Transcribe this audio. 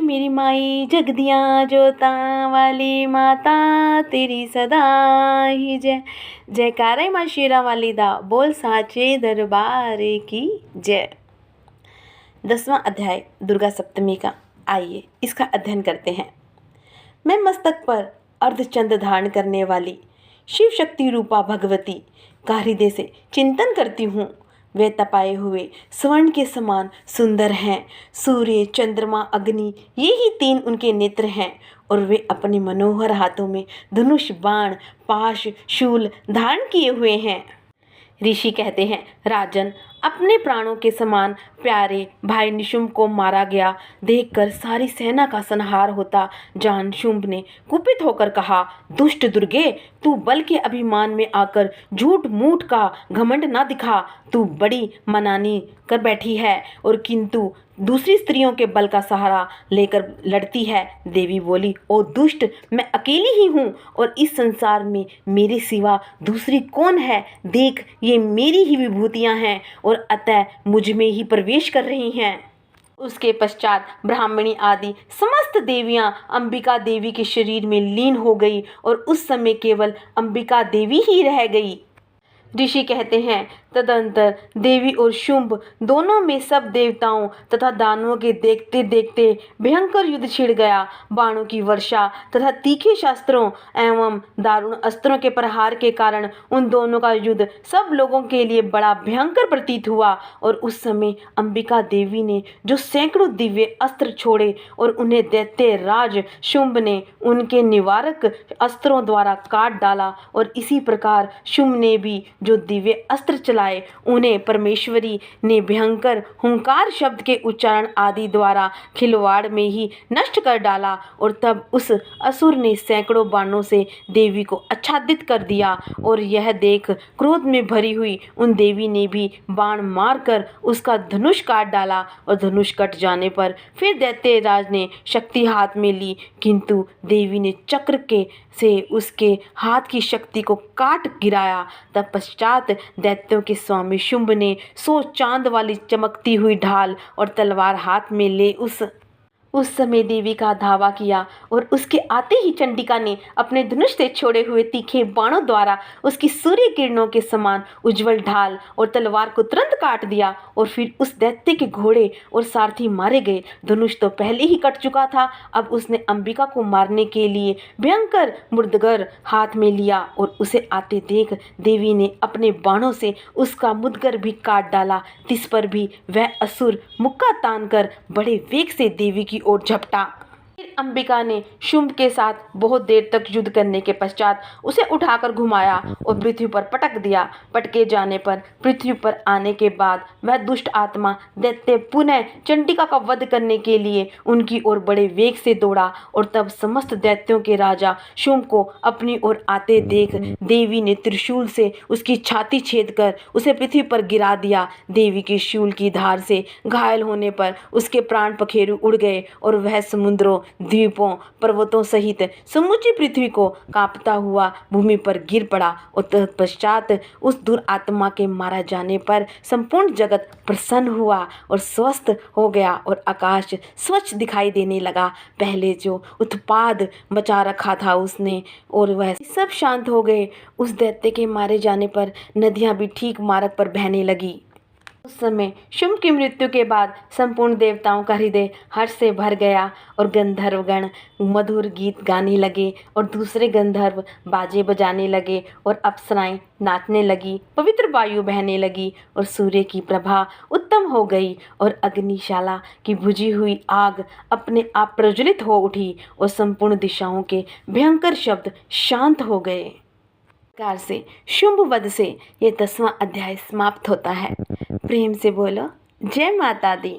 मेरी माई जगदियाँ जोता वाली माता तेरी सदा ही जय। जयकारा माँ शेरा वाली दा, बोल साचे दरबार की जय। 10वां अध्याय दुर्गा सप्तमी का। आइए इसका अध्ययन करते हैं। मैं मस्तक पर अर्धचंद्र धारण करने वाली शिव शक्ति रूपा भगवती का हृदय से चिंतन करती हूँ। वे तपाए हुए स्वर्ण के समान सुंदर हैं। सूर्य, चंद्रमा, अग्नि, ये ही 3 उनके नेत्र हैं और वे अपने मनोहर हाथों में धनुष, बाण, पाश, शूल धारण किए हुए हैं। ऋषि कहते हैं, राजन, अपने प्राणों के समान प्यारे भाई निशुंभ को मारा गया देखकर सारी सेना का संहार होता जान शुंभ ने कुपित होकर कहा, दुष्ट दुर्गे, तू बल के अभिमान में आकर झूठ मूठ का घमंड ना दिखा। तू बड़ी मनानी कर बैठी है और किंतु दूसरी स्त्रियों के बल का सहारा लेकर लड़ती है। देवी बोली, ओ दुष्ट, मैं अकेली ही हूँ और इस संसार में मेरे सिवा दूसरी कौन है। देख, ये मेरी ही विभूतियाँ हैं और अतः मुझ में ही प्रवेश कर रही हैं। उसके पश्चात ब्राह्मणी आदि समस्त देवियां अंबिका देवी के शरीर में लीन हो गई और उस समय केवल अंबिका देवी ही रह गई। ऋषि कहते हैं, तदंतर देवी और शुंभ दोनों में सब देवताओं तथा दानवों के देखते देखते भयंकर युद्ध छिड़ गया। बाणों की वर्षा तथा तीखे शास्त्रों एवं दारुण अस्त्रों के प्रहार के कारण उन दोनों का युद्ध सब लोगों के लिए बड़ा भयंकर प्रतीत हुआ। और उस समय अंबिका देवी ने जो सैकड़ों दिव्य अस्त्र छोड़े और उन्हें दैत्य राज शुंभ ने उनके निवारक अस्त्रों द्वारा काट डाला। और इसी प्रकार शुंभ ने भी जो दिव्य अस्त्र चलाए उन्हें परमेश्वरी ने भयंकर हुंकार शब्द के उच्चारण आदि द्वारा खिलवाड़ में ही नष्ट कर डाला। और तब उस असुर ने सैकड़ों बाणों से देवी को आच्छादित कर दिया। और यह देख क्रोध में भरी हुई उन देवी ने भी बाण मारकर उसका धनुष काट डाला। और धनुष कट जाने पर फिर दैत्य राज ने शक्ति हाथ में ली, किंतु देवी ने चक्र के से उसके हाथ की शक्ति को काट गिराया। तब पश्चात दैत्यों के स्वामी शुंभ ने 100 चांद वाली चमकती हुई ढाल और तलवार हाथ में ले उस समय देवी का धावा किया और उसके आते ही चंडिका ने अपने धनुष से छोड़े हुए तीखे बाणों द्वारा उसकी सूर्य किरणों के समान उज्जवल ढाल और तलवार को तुरंत काट दिया। और फिर उस दैत्य के घोड़े और सारथी मारे गए। धनुष तो पहले ही कट चुका था, अब उसने अंबिका को मारने के लिए भयंकर मुद्गर हाथ में लिया और उसे आते देख देवी ने अपने बाणों से उसका मुद्गर भी काट डाला। तिस पर भी वह असुर मुक्का तान कर बड़े वेग से देवी की ओर झपटा। फिर अंबिका ने शुंभ के साथ बहुत देर तक युद्ध करने के पश्चात उसे उठाकर घुमाया और पृथ्वी पर पटक दिया। पटके जाने पर पृथ्वी पर आने के बाद वह दुष्ट आत्मा दैत्य पुनः चंडिका का वध करने के लिए उनकी ओर बड़े वेग से दौड़ा। और तब समस्त दैत्यों के राजा शुंभ को अपनी ओर आते देख देवी ने त्रिशूल से उसकी छाती छेद कर उसे पृथ्वी पर गिरा दिया। देवी के शूल की धार से घायल होने पर उसके प्राण पखेरु उड़ गए और वह समुद्रों, द्वीपों, पर्वतों सहित समूची पृथ्वी को कांपता हुआ भूमि पर गिर पड़ा। और तत्पश्चात उस दुरात्मा के मारा जाने पर संपूर्ण जगत प्रसन्न हुआ और स्वस्थ हो गया और आकाश स्वच्छ दिखाई देने लगा। पहले जो उत्पाद मचा रखा था उसने और वह सब शांत हो गए। उस दैत्य के मारे जाने पर नदियां भी ठीक मार्ग पर बहने लगी। उस समय शुंभ की मृत्यु के बाद संपूर्ण देवताओं का हृदय हर्ष से भर गया और गंधर्वगण मधुर गीत गाने लगे और दूसरे गंधर्व बाजे बजाने लगे और अप्सराएं नाचने लगी। पवित्र वायु बहने लगी और सूर्य की प्रभा उत्तम हो गई और अग्निशाला की बुझी हुई आग अपने आप प्रज्वलित हो उठी और संपूर्ण दिशाओं के भयंकर शब्द शांत हो गए। प्रकार से शुंभ वध से ये 10वां अध्याय समाप्त होता है। प्रेम से बोलो जय माता दी।